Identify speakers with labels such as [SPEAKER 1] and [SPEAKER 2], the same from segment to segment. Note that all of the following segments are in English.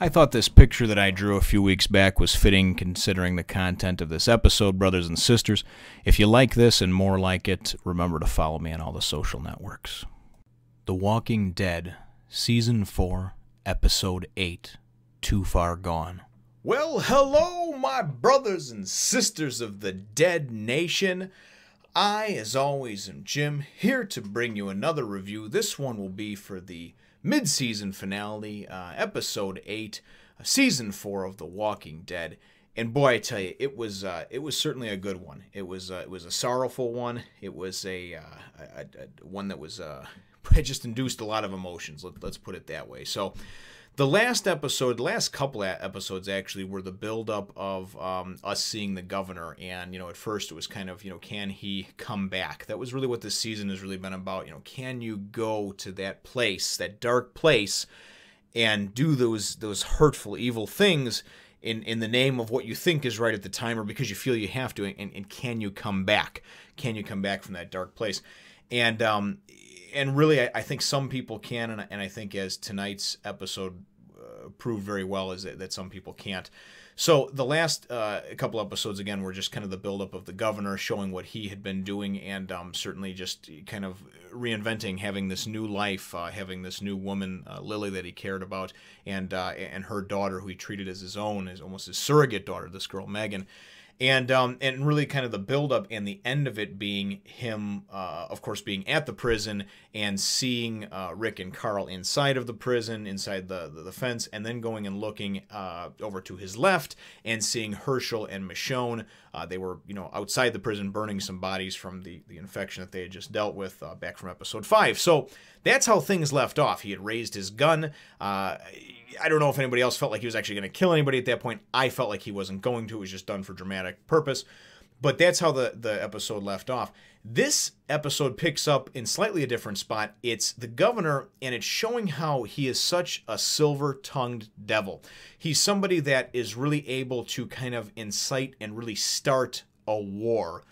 [SPEAKER 1] I thought this picture that I drew a few weeks back was fitting considering the content of this episode, brothers and sisters. If you like this and more like it, remember to follow me on all the social networks. The Walking Dead, Season 4, Episode 8, Too Far Gone. Well, hello, my brothers and sisters of the Dead Nation. I, as always, am Jim, here to bring you another review. This one will be for the mid-season finale, Episode 8, Season 4 of The Walking Dead. And boy, I tell you, it was certainly a good one. It was a sorrowful one. It was a one that was it just induced a lot of emotions. Let's put it that way. So, the last couple of episodes actually were the build-up of us seeing the governor, and at first it was kind of can he come back? That was really what this season has really been about. Can you go to that place, that dark place, and do those hurtful, evil things in the name of what you think is right at the time, or because you feel you have to? And can you come back? Can you come back from that dark place? And really, I think some people can, and I think as tonight's episode proved very well, is that some people can't. So the last couple episodes, again, were just kind of the buildup of the governor, showing what he had been doing, and certainly just kind of reinventing, having this new life, having this new woman, Lily, that he cared about, and her daughter, who he treated as his own, as almost his surrogate daughter, this girl, Megan. And really kind of the buildup and the end of it being him, of course, being at the prison and seeing Rick and Carl inside of the prison, inside the fence, and then going and looking over to his left and seeing Hershel and Michonne. They were, outside the prison burning some bodies from the infection that they had just dealt with back from episode 5. So that's how things left off. He had raised his gun. I don't know if anybody else felt like he was actually going to kill anybody at that point. I felt like he wasn't going to. It was just done for dramatic purpose. But that's how the episode left off. This episode picks up in slightly a different spot. It's the governor, and it's showing how he is such a silver-tongued devil. He's somebody that is really able to kind of incite and really start a war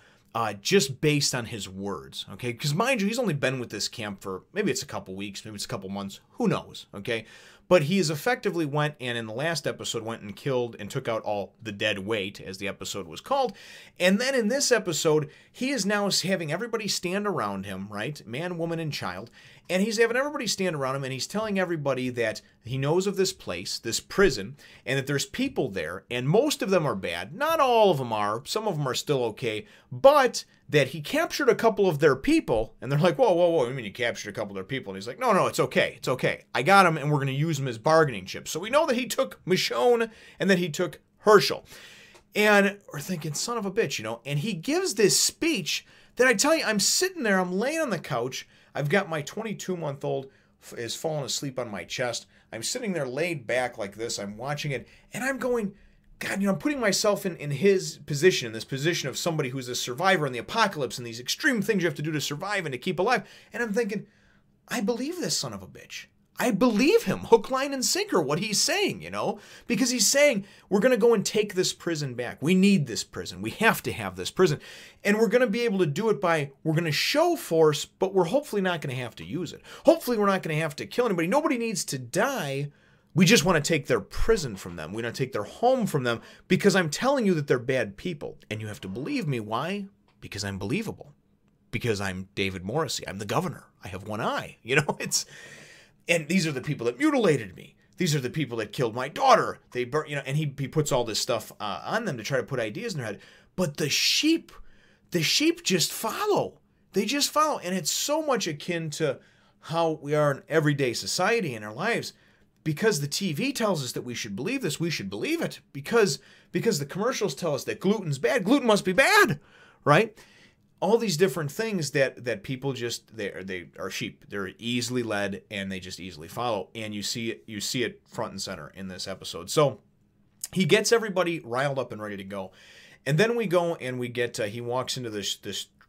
[SPEAKER 1] just based on his words, okay? Because mind you, he's only been with this camp for, maybe it's a couple weeks, maybe it's a couple months, who knows, okay? But he has effectively went, and in the last episode, went and killed and took out all the dead weight, as the episode was called. And then in this episode, he is now having everybody stand around him, right? Man, woman, and child. And he's having everybody stand around him, and he's telling everybody that he knows of this place, this prison, and that there's people there, and most of them are bad. Not all of them are. Some of them are still okay. But that he captured a couple of their people, and they're like, whoa, whoa, whoa, I mean, you captured a couple of their people. And he's like, no, it's okay. It's okay. I got him, and we're going to use him as bargaining chips. So we know that he took Michonne, and that he took Hershel. And we're thinking, son of a bitch, and he gives this speech that I tell you, I'm sitting there, I'm laying on the couch, I've got my 22-month-old is falling asleep on my chest. I'm sitting there laid back like this. I'm watching it, and I'm going, God, I'm putting myself in his position, in this position of somebody who's a survivor in the apocalypse and these extreme things you have to do to survive and to keep alive. And I'm thinking, I believe this son of a bitch. I believe him, hook, line, and sinker, what he's saying, because he's saying, we're going to go and take this prison back. We need this prison. We have to have this prison. And we're going to be able to do it we're going to show force, but we're hopefully not going to have to use it. Hopefully we're not going to have to kill anybody. Nobody needs to die. We just want to take their prison from them. We want to take their home from them, because I'm telling you that they're bad people. And you have to believe me. Why? Because I'm believable. Because I'm David Morrissey. I'm the governor. I have one eye. And these are the people that mutilated me. These are the people that killed my daughter. They burnt, and he puts all this stuff on them to try to put ideas in their head. But the sheep just follow. They just follow. And it's so much akin to how we are in everyday society in our lives. Because the TV tells us that we should believe this, we should believe it. Because the commercials tell us that gluten's bad. Gluten must be bad, right? All these different things that people just, they are sheep. They're easily led, and they just easily follow. And you see it front and center in this episode. So he gets everybody riled up and ready to go. And then we go and we get, he walks into this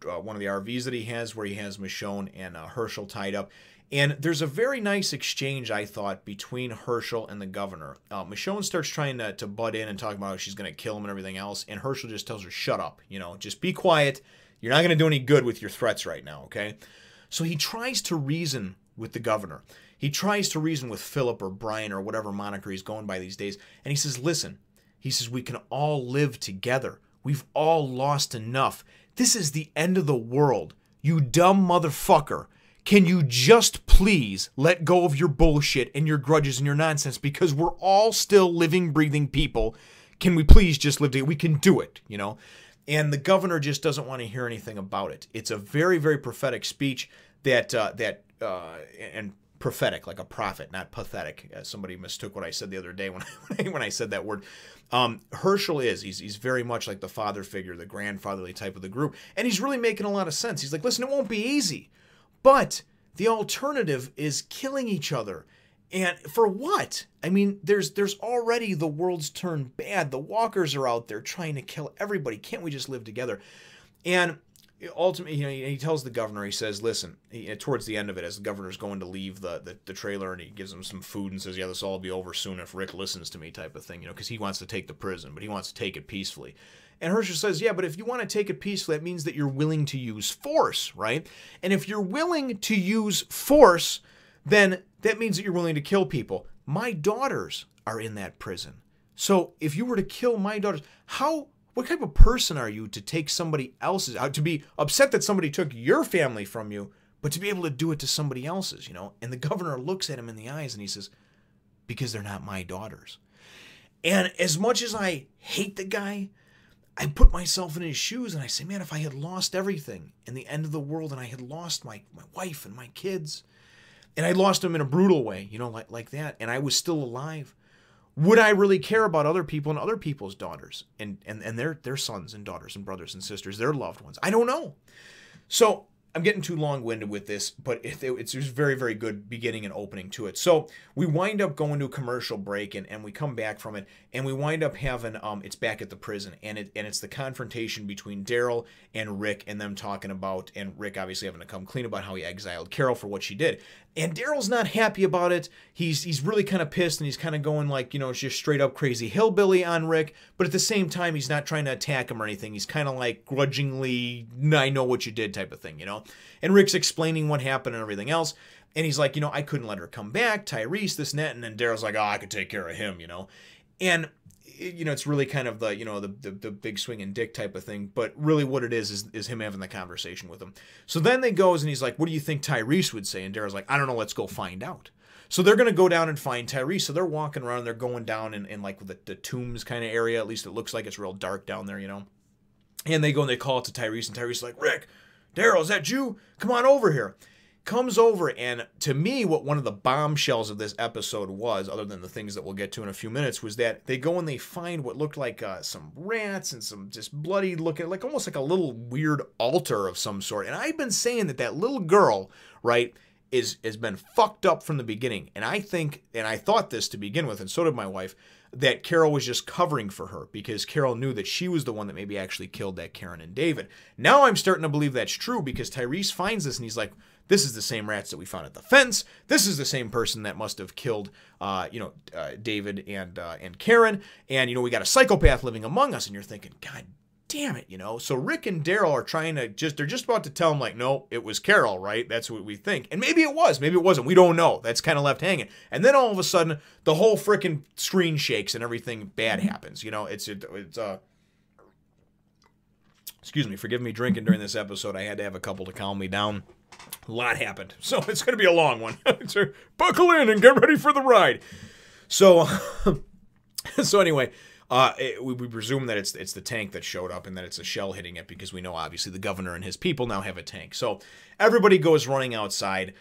[SPEAKER 1] one of the RVs that he has, where he has Michonne and Hershel tied up. And there's a very nice exchange, I thought, between Hershel and the governor. Michonne starts trying to butt in and talk about how she's going to kill him and everything else. And Hershel just tells her, shut up, just be quiet. You're not going to do any good with your threats right now, okay? So he tries to reason with the governor.
[SPEAKER 2] he tries to reason with Philip or Brian or whatever moniker he's going by these days. And he says, listen, he says, we can all live together. We've all lost enough. This is the end of the world. You dumb motherfucker. Can you just please let go of your bullshit and your grudges and your nonsense? Because we're all still living, breathing people. Can we please just live together? We can do it, you know? And the governor just doesn't want to hear anything about it. It's a very, very prophetic speech and prophetic, like a prophet, not pathetic. Somebody mistook what I said the other day when I said that word. Hershel he's very much like the father figure, the grandfatherly type of the group. And he's really making a lot of sense. He's like, listen, it won't be easy. But the alternative is killing each other. And for what? I mean, there's already the world's turned bad. The walkers are out there trying to kill everybody. Can't we just live together? And ultimately, you know, he tells the governor, he says, listen, towards the end of it, as the governor's going to leave the trailer, and he gives him some food and says, yeah, this will all be over soon if Rick listens to me, type of thing, you know, because he wants to take the prison, but he wants to take it peacefully. And Hershel says, yeah, but if you want to take it peacefully, that means that you're willing to use force, right? And if you're willing to use force, then that means that you're willing to kill people. My daughters are in that prison. So if you were to kill my daughters, what type of person are you to take somebody else's, to be upset that somebody took your family from you, but to be able to do it to somebody else's, you know? And the governor looks at him in the eyes and he says, because they're not my daughters. And as much as I hate the guy, I put myself in his shoes and I say, man, if I had lost everything in the end of the world and I had lost my wife and my kids, and I lost them in a brutal way, you know, like that, and I was still alive, would I really care about other people and other people's daughters and their sons and daughters and brothers and sisters, their loved ones? I don't know. So I'm getting too long-winded with this, but it's very, very good beginning and opening to it. So we wind up going to a commercial break, and we come back from it, and we wind up having, it's back at the prison, and it's the confrontation between Daryl and Rick, and them talking about, and Rick obviously having to come clean about how he exiled Carol for what she did. And Daryl's not happy about it. He's really kind of pissed, and he's kind of going like, you know, just straight up crazy hillbilly on Rick, but at the same time, he's not trying to attack him or anything. He's kind of like grudgingly, I know what you did type of thing, you know? And Rick's explaining what happened and everything else. And he's like, you know, I couldn't let her come back, Tyrese, this and that. And then Daryl's like, oh, I could take care of him, you know? And, you know, it's really kind of the, you know, the big swinging dick type of thing. But really what it is him having the conversation with him. So then they goes and he's like, what do you think Tyrese would say? And Daryl's like, I don't know, let's go find out. So they're going to go down and find Tyrese. So they're walking around, they're going down in like the tombs kind of area. At least it looks like it's real dark down there, you know? And they go and they call it to Tyrese, and Tyrese's like, Rick, Daryl, is that you? Come on over here. Comes over, and to me, what one of the bombshells of this episode was, other than the things that we'll get to in a few minutes, was that they go and they find what looked like some rats and some just bloody looking, like almost like a little weird altar of some sort. And I've been saying that little girl, right, has been fucked up from the beginning. And I think, and I thought this to begin with, and so did my wife, that Carol was just covering for her because Carol knew that she was the one that maybe actually killed that Karen and David. Now I'm starting to believe that's true because Tyrese finds this and he's like, this is the same rats that we found at the fence. This is the same person that must have killed, David and Karen. And, you know, we got a psychopath living among us. And you're thinking, God damn it, you know. So Rick and Daryl are trying to they're just about to tell him, like, no, it was Carol, right? That's what we think. And maybe it was, maybe it wasn't. We don't know. That's kind of left hanging. And then all of a sudden, the whole freaking screen shakes and everything bad happens. You know, excuse me, forgive me drinking during this episode. I had to have a couple to calm me down. A lot happened. So it's going to be a long one. So buckle in and get ready for the ride. So, anyway, we presume that it's the tank that showed up and that it's a shell hitting it because we know obviously the governor and his people now have a tank. So everybody goes running outside,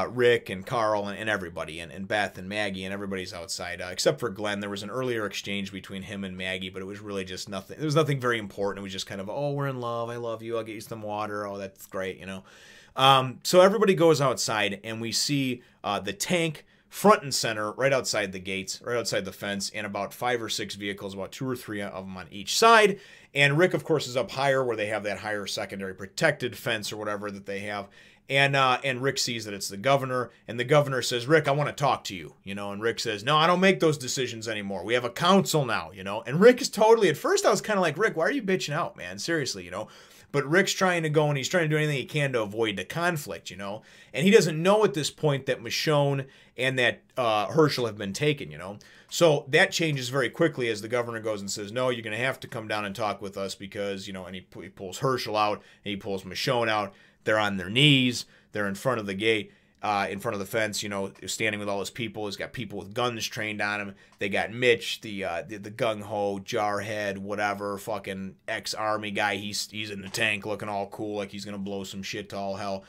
[SPEAKER 2] Rick and Carl and everybody, and Beth and Maggie, and everybody's outside, except for Glenn. There was an earlier exchange between him and Maggie, but it was really just nothing. There was nothing very important. It was just kind of, oh, we're in love. I love you. I'll get you some water. Oh, that's great, you know. So everybody goes outside and we see the tank front and center right outside the gates, right outside the fence, and about 5 or 6 vehicles, about 2 or 3 of them on each side. And Rick, of course, is up higher where they have that higher secondary protected fence or whatever that they have. And Rick sees that it's the governor, and the governor says, Rick, I want to talk to you, you know, and Rick says, no, I don't make those decisions anymore. We have a council now, you know, and Rick is totally, at first I was kind of like, Rick, why are you bitching out, man? Seriously, you know. But Rick's trying to go, and he's trying to do anything he can to avoid the conflict, you know. And he doesn't know at this point that Michonne and that Hershel have been taken, you know. So that changes very quickly as the governor goes and says, no, you're going to have to come down and talk with us because, you know, and he pulls Hershel out, and he pulls Michonne out. They're on their knees. They're in front of the gate. In front of the fence, you know, standing with all his people. He's got people with guns trained on him. They got Mitch, the gung-ho, jarhead, whatever, fucking ex-army guy. He's in the tank looking all cool, like he's going to blow some shit to all hell.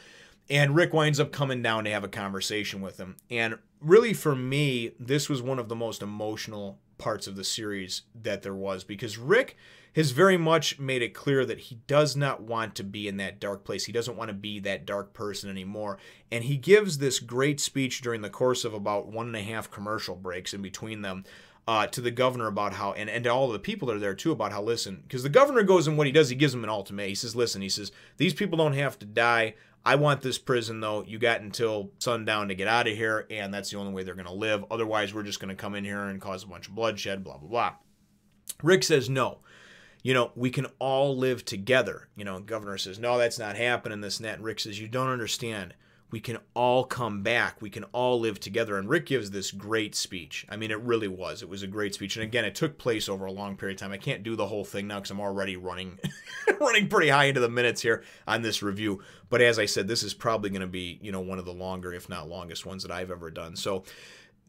[SPEAKER 2] And Rick winds up coming down to have a conversation with him. And really, for me, this was one of the most emotional parts of the series that there was, because Rick has very much made it clear that he does not want to be in that dark place. He doesn't want to be that dark person anymore. And he gives this great speech during the course of about 1.5 commercial breaks in between them to the governor about how, and to all of the people that are there too, about how, listen, because the governor goes and what he does, he gives them an ultimatum. He says, listen, he says, these people don't have to die. I want this prison, though. You got until sundown to get out of here, and that's the only way they're going to live. Otherwise, we're just going to come in here and cause a bunch of bloodshed, blah, blah, blah. Rick says, no. You know, we can all live together. You know, governor says, no, that's not happening, this and that. And Rick says, you don't understand. We can all come back. We can all live together. And Rick gives this great speech. I mean, it really was. It was a great speech. And again, it took place over a long period of time. I can't do the whole thing now because I'm already running pretty high into the minutes here on this review. But as I said, this is probably going to be, you know, one of the longer, if not longest ones that I've ever done. So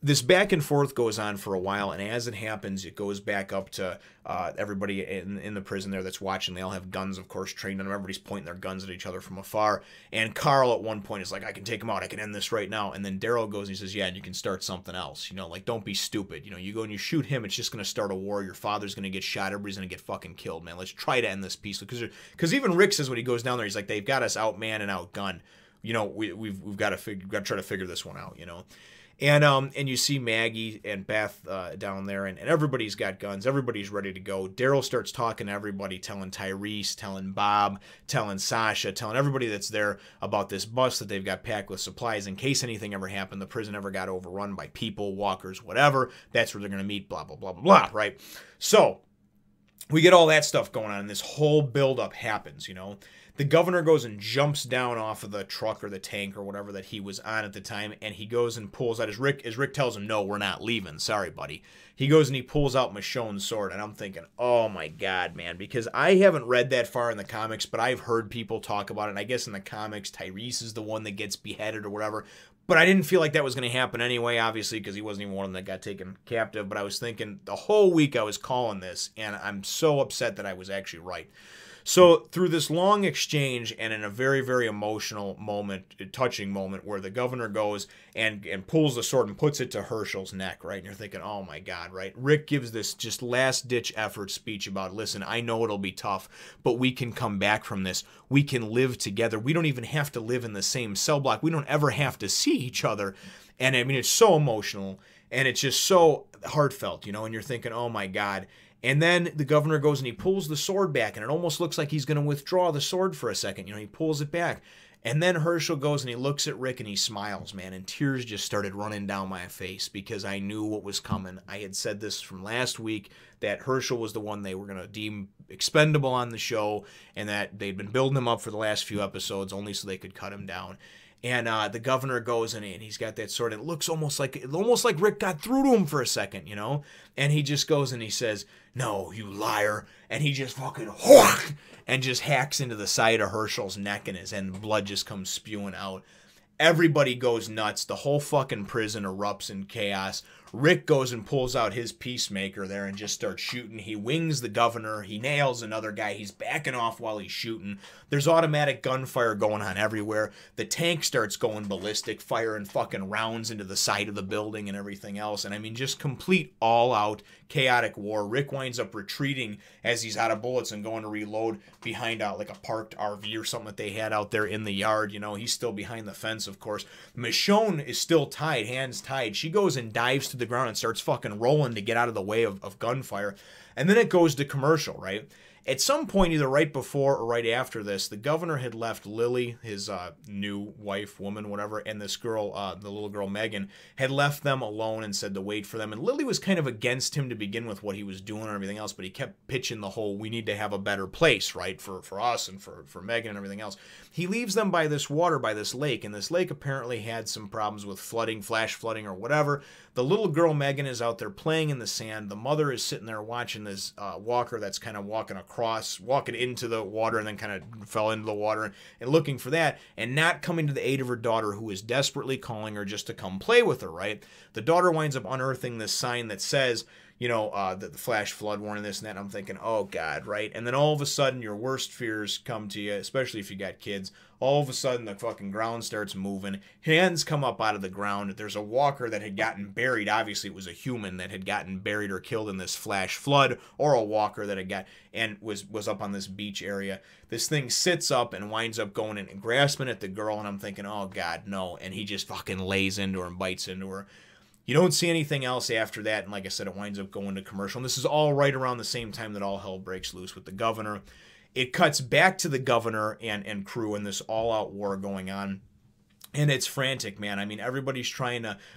[SPEAKER 2] this back and forth goes on for a while, and as it happens, it goes back up to everybody in the prison there that's watching. They all have guns, of course, trained on them. Everybody's pointing their guns at each other from afar. And Carl at one point is like, I can take him out. I can end this right now. And then Daryl goes and he says, yeah, and you can start something else. You know, like, don't be stupid. You know, you go and you shoot him, it's just going to start a war. Your father's going to get shot. Everybody's going to get fucking killed, man. Let's try to end this peacefully. Because even Rick says when he goes down there, he's like, they've got us outmanned and outgunned. You know, we've got to try to figure this one out, you know. And you see Maggie and Beth down there, and everybody's got guns. Everybody's ready to go. Daryl starts talking to everybody, telling Tyrese, telling Bob, telling Sasha, telling everybody that's there about this bus that they've got packed with supplies in case anything ever happened. The prison ever got overrun by people, walkers, whatever. That's where they're going to meet, blah, blah, blah, blah, blah, right? So we get all that stuff going on, and this whole buildup happens, you know. The governor goes and jumps down off of the truck or the tank or whatever that he was on at the time, and he goes and pulls out, as Rick tells him, no, we're not leaving. Sorry, buddy. He goes and he pulls out Michonne's sword, and I'm thinking, oh my God, man, because I haven't read that far in the comics, but I've heard people talk about it, and I guess in the comics, Tyrese is the one that gets beheaded or whatever, but I didn't feel like that was going to happen anyway, obviously, because he wasn't even one of them that got taken captive, but I was thinking the whole week I was calling this, and I'm so upset that I was actually right. So through this long exchange and in a very, very emotional moment, touching moment, where the governor goes and pulls the sword and puts it to Hershel's neck, right? And you're thinking, oh my God, right? Rick gives this just last-ditch effort speech about, listen, I know it'll be tough, but we can come back from this. We can live together. We don't even have to live in the same cell block. We don't ever have to see each other. And I mean, it's so emotional and it's just so heartfelt, you know, and you're thinking, oh my God. And then the governor goes and he pulls the sword back, and it almost looks like he's going to withdraw the sword for a second. You know, he pulls it back. And then Hershel goes and he looks at Rick and he smiles, man, and tears just started running down my face because I knew what was coming. I had said this from last week, that Hershel was the one they were going to deem expendable on the show, and that they'd been building him up for the last few episodes only so they could cut him down. And the governor goes and he's got that sword. And it looks almost like Rick got through to him for a second, you know. And he just goes and he says, "No, you liar!" And he just fucking whack and just hacks into the side of Hershel's neck, and blood just comes spewing out. Everybody goes nuts. The whole fucking prison erupts in chaos. Rick goes and pulls out his peacemaker there and just starts shooting. He wings the governor. He nails another guy. He's backing off while he's shooting. There's automatic gunfire going on everywhere. The tank starts going ballistic, firing fucking rounds into the side of the building and everything else. And I mean, just complete all-out chaotic war. Rick winds up retreating as he's out of bullets and going to reload behind like a parked RV or something that they had out there in the yard. You know, he's still behind the fence, of course. Michonne is still tied, hands tied. She goes and dives to the ground and starts fucking rolling to get out of the way of gunfire. And then it goes to commercial, right? At some point, either right before or right after this, the governor had left Lily, his new wife, woman, whatever, and this girl, the little girl Megan, had left them alone and said to wait for them. And Lily was kind of against him to begin with, what he was doing and everything else, but he kept pitching the whole, we need to have a better place, right, for us and for Megan and everything else. He leaves them by this water, by this lake, and this lake apparently had some problems with flooding, flash flooding or whatever. The little girl Megan is out there playing in the sand. The mother is sitting there watching this walker that's kind of walking into the water and then kind of fell into the water and looking for that and not coming to the aid of her daughter, who is desperately calling her just to come play with her, right? The daughter winds up unearthing this sign that says, you know, the flash flood warning, this and that. And I'm thinking, oh God, right? And then all of a sudden your worst fears come to you, especially if you got kids. All of a sudden the fucking ground starts moving. Hands come up out of the ground. There's a walker that had gotten buried. Obviously it was a human that had gotten buried or killed in this flash flood, or a walker that had got and was up on this beach area. This thing sits up and winds up going in and grasping at the girl, and I'm thinking, oh God, no. And he just fucking lays into her and bites into her. You don't see anything else after that, and like I said, it winds up going to commercial. And this is all right around the same time that all hell breaks loose with the governor. It cuts back to the governor and crew and this all-out war going on. And it's frantic, man. I mean, everybody's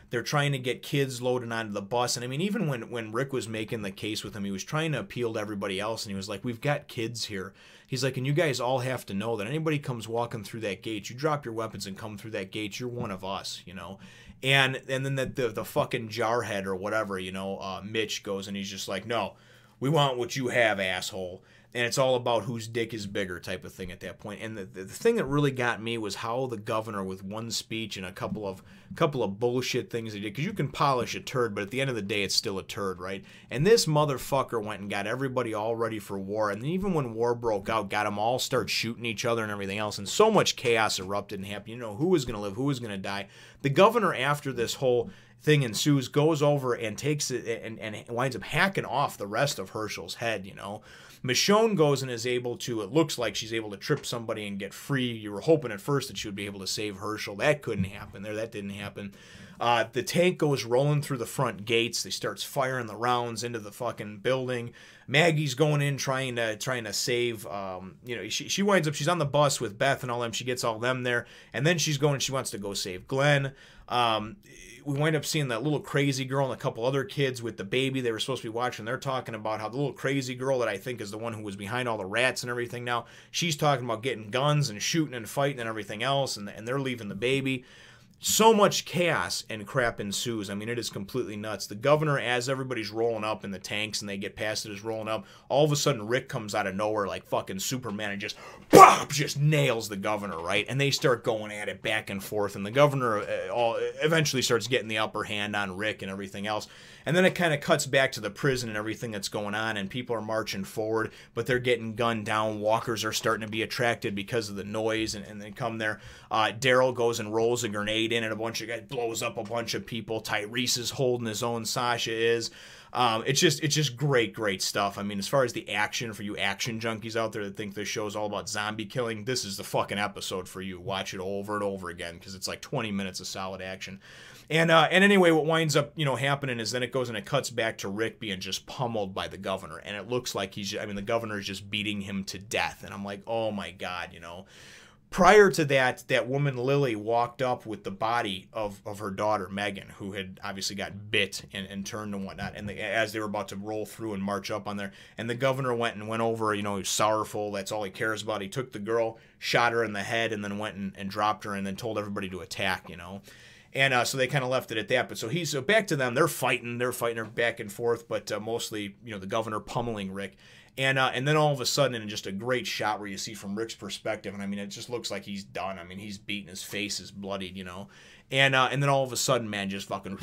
[SPEAKER 2] they're trying to get kids loaded onto the bus. And I mean, even when Rick was making the case with him, he was trying to appeal to everybody else. And he was like, we've got kids here. He's like, and you guys all have to know that anybody comes walking through that gate, you drop your weapons and come through that gate, you're one of us, you know. And then the fucking jarhead or whatever, you know, Mitch goes and he's just like, no, we want what you have, asshole. And it's all about whose dick is bigger type of thing at that point. And the thing that really got me was how the governor, with one speech and a couple of bullshit things he did, because you can polish a turd, but at the end of the day, it's still a turd, right? And this motherfucker went and got everybody all ready for war. And then even when war broke out, got them all start shooting each other and everything else. And so much chaos erupted and happened. You know, who was going to live, who was going to die. The governor, after this whole thing ensues, goes over and takes it and winds up hacking off the rest of Hershel's head, you know. Michonne goes and is able to, it looks like she's able to trip somebody and get free. You were hoping at first that she would be able to save Hershel. That couldn't happen there. That didn't happen. The tank goes rolling through the front gates. They starts firing the rounds into the fucking building. Maggie's going in trying to save, you know, she winds up, she's on the bus with Beth and all them. She gets all them there. And then she wants to go save Glenn. We wind up seeing that little crazy girl and a couple other kids with the baby they were supposed to be watching. They're talking about how the little crazy girl that I think is the one who was behind all the rats and everything now, she's talking about getting guns and shooting and fighting and everything else, and they're leaving the baby. So much chaos and crap ensues. I mean, it is completely nuts. The governor, as everybody's rolling up in the tanks and they get past it, is rolling up. All of a sudden, Rick comes out of nowhere like fucking Superman and just, bop, just nails the governor, right? And they start going at it back and forth. And the governor eventually starts getting the upper hand on Rick and everything else. And then it kind of cuts back to the prison and everything that's going on. And people are marching forward, but they're getting gunned down. Walkers are starting to be attracted because of the noise. And they come there. Daryl goes and rolls a grenade in, and a bunch of guys blows up a bunch of people. Tyrese is holding his own. Sasha is. It's just great stuff. I mean, as far as the action, for you action junkies out there that think this show is all about zombie killing, this is the fucking episode for you. Watch it over and over again, because it's like 20 minutes of solid action. And anyway, what winds up, you know, happening is then it goes and it cuts back to Rick being just pummeled by the governor. And it looks like the governor is just beating him to death. And I'm like, oh my God, you know. Prior to that woman Lily walked up with the body of her daughter Megan, who had obviously got bit and turned and whatnot. And as they were about to roll through and march up on there, and the governor went over, you know, he was sorrowful. That's all he cares about. He took the girl, shot her in the head, and then went and dropped her, and then told everybody to attack, you know. And so they kind of left it at that. But so back to them. They're fighting her back and forth, but mostly, you know, the governor pummeling Rick. And then all of a sudden, in just a great shot where you see from Rick's perspective, and I mean, it just looks like he's done. I mean, he's beaten, his face is bloodied, you know. And then all of a sudden, man, just fucking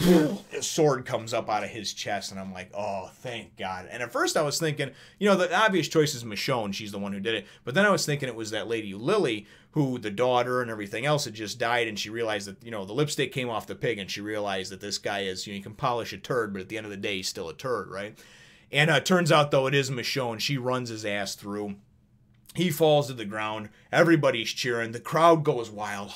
[SPEAKER 2] his sword comes up out of his chest, and I'm like, oh, thank God. And at first I was thinking, you know, the obvious choice is Michonne. She's the one who did it. But then I was thinking it was that lady Lily, who the daughter and everything else had just died, and she realized that, you know, the lipstick came off the pig, and she realized that this guy is, you know, you can polish a turd, but at the end of the day, he's still a turd, right? And it turns out, though, it is Michonne. She runs his ass through. He falls to the ground. Everybody's cheering. The crowd goes wild.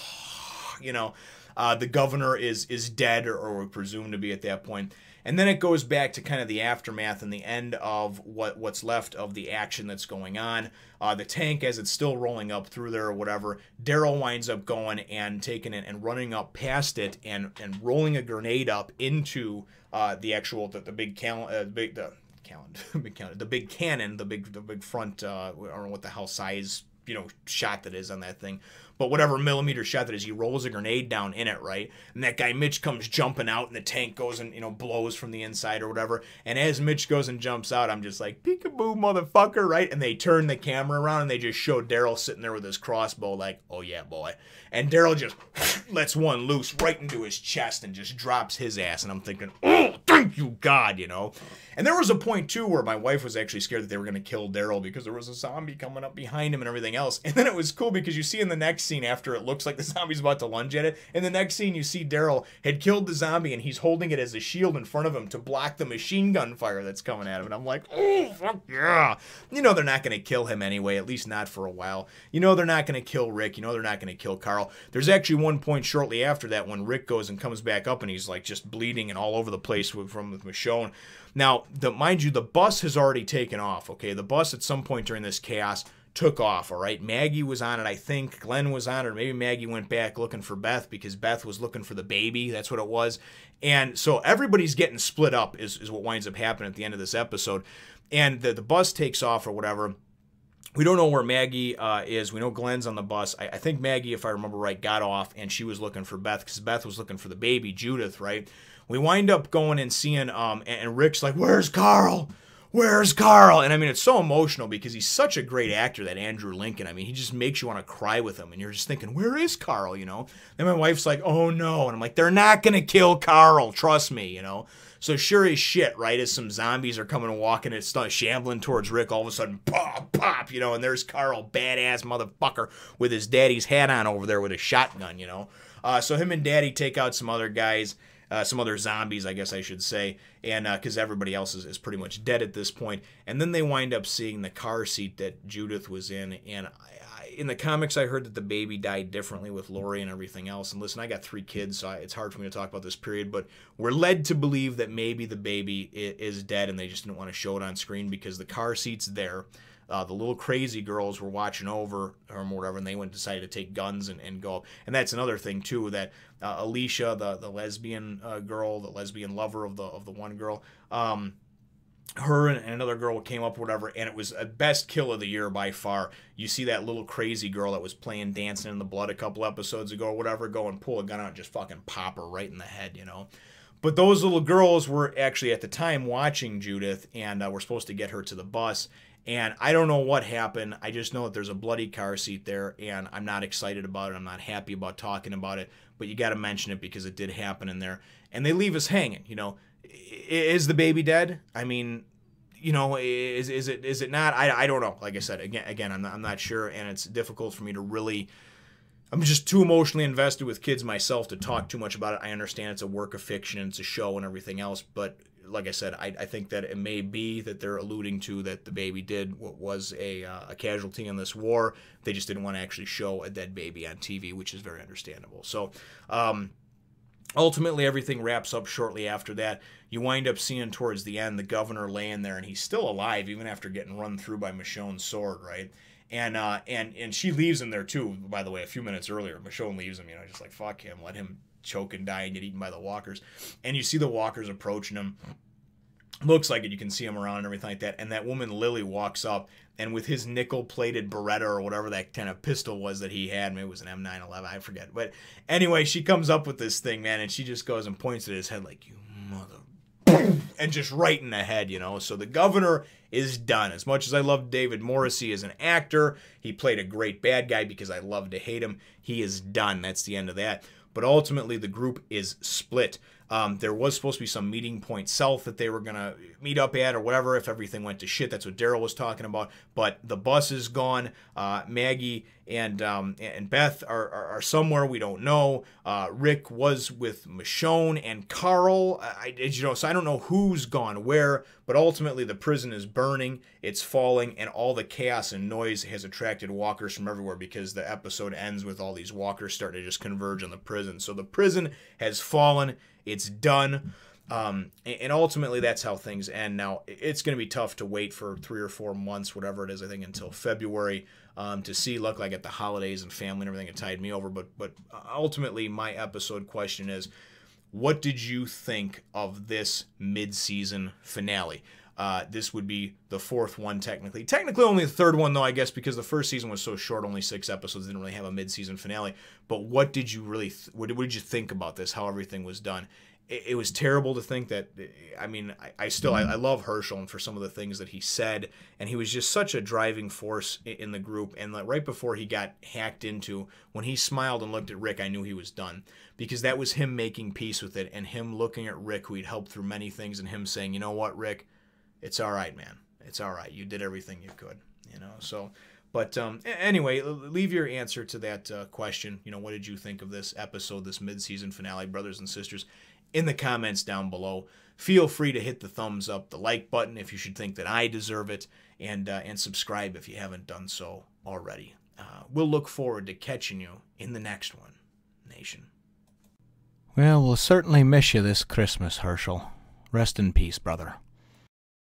[SPEAKER 2] You know, the governor is dead, or presumed to be at that point. And then it goes back to kind of the aftermath and the end of what's left of the action that's going on. The tank, as it's still rolling up through there or whatever, Daryl winds up going and taking it and running up past it and rolling a grenade up into the actual the big cannon, the big front. I don't know what the hell size shot that is on that thing, but whatever millimeter shot that is, he rolls a grenade down in it, right? And that guy Mitch comes jumping out, and the tank goes and blows from the inside or whatever. And as Mitch goes and jumps out, I'm just like, peekaboo, motherfucker, right? And they turn the camera around and they just show Daryl sitting there with his crossbow, like, oh yeah, boy. And Daryl just lets one loose right into his chest and just drops his ass. And I'm thinking, oh, thank you, God, And there was a point, too, where my wife was actually scared that they were going to kill Daryl because there was a zombie coming up behind him and everything else. And then it was cool because you see in the next scene, after it looks like the zombie's about to lunge at it, in the next scene you see Daryl had killed the zombie and he's holding it as a shield in front of him to block the machine gun fire that's coming at him. And I'm like, oh, fuck yeah. They're not going to kill him anyway, at least not for a while. They're not going to kill Rick. They're not going to kill Carl. There's actually one point shortly after that when Rick goes and comes back up and he's like just bleeding and all over the place from Michonne. Now, mind you, the bus has already taken off, okay? The bus at some point during this chaos took off, all right? Maggie was on it, I think. Glenn was on it, or maybe Maggie went back looking for Beth because Beth was looking for the baby. That's what it was. And so everybody's getting split up is what winds up happening at the end of this episode. And the bus takes off or whatever. We don't know where Maggie is. We know Glenn's on the bus. I think Maggie, if I remember right, got off, and she was looking for Beth because Beth was looking for the baby, Judith, right? We wind up going and seeing, and Rick's like, where's Carl? Where's Carl? And I mean, it's so emotional because he's such a great actor, that Andrew Lincoln. I mean, he just makes you want to cry with him, and you're just thinking, where is Carl, Then my wife's like, oh no. And I'm like, they're not going to kill Carl. Trust me, So sure as shit, right, as some zombies are coming and walking and shambling towards Rick, all of a sudden, pop, pop, and there's Carl, badass motherfucker, with his daddy's hat on over there with a shotgun, So him and Daddy take out some other guys, some other zombies, I guess I should say, and because everybody else is pretty much dead at this point. And then they wind up seeing the car seat that Judith was in, and in the comics, I heard that the baby died differently with Lori and everything else. And listen, I got 3 kids, so it's hard for me to talk about this period, but we're led to believe that maybe the baby is dead and they just didn't want to show it on screen because the car seat's there. The little crazy girls were watching over or whatever, and they decided to take guns and go. And that's another thing, too, that Alicia, the lesbian girl, the lesbian lover of the one girl, her and another girl came up, whatever, and it was a best kill of the year by far. You see that little crazy girl that was playing Dancing in the Blood a couple episodes ago or whatever, go and pull a gun out and just fucking pop her right in the head, But those little girls were actually at the time watching Judith, and we're supposed to get her to the bus. And I don't know what happened. I just know that there's a bloody car seat there, and I'm not excited about it. I'm not happy about talking about it, but you got to mention it because it did happen in there. And they leave us hanging, Is the baby dead? I mean, is it not? I don't know. Like I said, again, I'm not sure, and it's difficult for me to really. I'm just too emotionally invested with kids myself to talk too much about it. I understand it's a work of fiction, and it's a show and everything else, but like I said, I think that it may be that they're alluding to that the baby was a casualty in this war. They just didn't want to actually show a dead baby on TV, which is very understandable. So ultimately, everything wraps up shortly after that. You wind up seeing towards the end the governor laying there, and he's still alive even after getting run through by Michonne's sword, right? And she leaves him there too, by the way, a few minutes earlier. Michonne leaves him, just like, fuck him, let him choke and die and get eaten by the walkers. And you see the walkers approaching him. Looks like it. You can see him around and everything like that. And that woman, Lily, walks up, and with his nickel-plated Beretta or whatever that kind of pistol was that he had, maybe it was an M911, I forget. But anyway, she comes up with this thing, man, and she just goes and points at his head like, you mother... and just right in the head, So the governor is done. As much as I love David Morrissey as an actor, he played a great bad guy because I love to hate him. He is done. That's the end of that. But ultimately, the group is split. There was supposed to be some meeting point south that they were going to meet up at or whatever if everything went to shit. That's what Daryl was talking about. But the bus is gone. Maggie and Beth are somewhere we don't know. Rick was with Michonne and Carl. So I don't know who's gone where. But ultimately, the prison is burning. It's falling. And all the chaos and noise has attracted walkers from everywhere because the episode ends with all these walkers starting to just converge on the prison. So the prison has fallen. It's done. And ultimately, that's how things end. Now, it's going to be tough to wait for 3 or 4 months, whatever it is, I think, until February to see. Luckily, I get the holidays and family and everything that tied me over. But ultimately, my episode question is, what did you think of this mid-season finale? This would be the 4th one, technically. Technically only the 3rd one, though, I guess, because the first season was so short, only 6 episodes, didn't really have a mid-season finale. But what did you really, what did you think about this, how everything was done? It was terrible to think that, I mean, I love Hershel and for some of the things that he said, and he was just such a driving force in the group. And like right before he got hacked into, when he smiled and looked at Rick, I knew he was done, because that was him making peace with it and him looking at Rick, who he'd helped through many things, and him saying, you know what, Rick, it's all right, man. It's all right. You did everything you could, you know, so... But anyway, leave your answer to that question. You know, what did you think of this episode, this mid-season finale, brothers and sisters, in the comments down below. Feel free to hit the thumbs up, the like button if you should think that I deserve it, and subscribe if you haven't done so already. We'll look forward to catching you in the next one, Nation.
[SPEAKER 1] Well, we'll certainly miss you this Christmas, Hershel. Rest in peace, brother.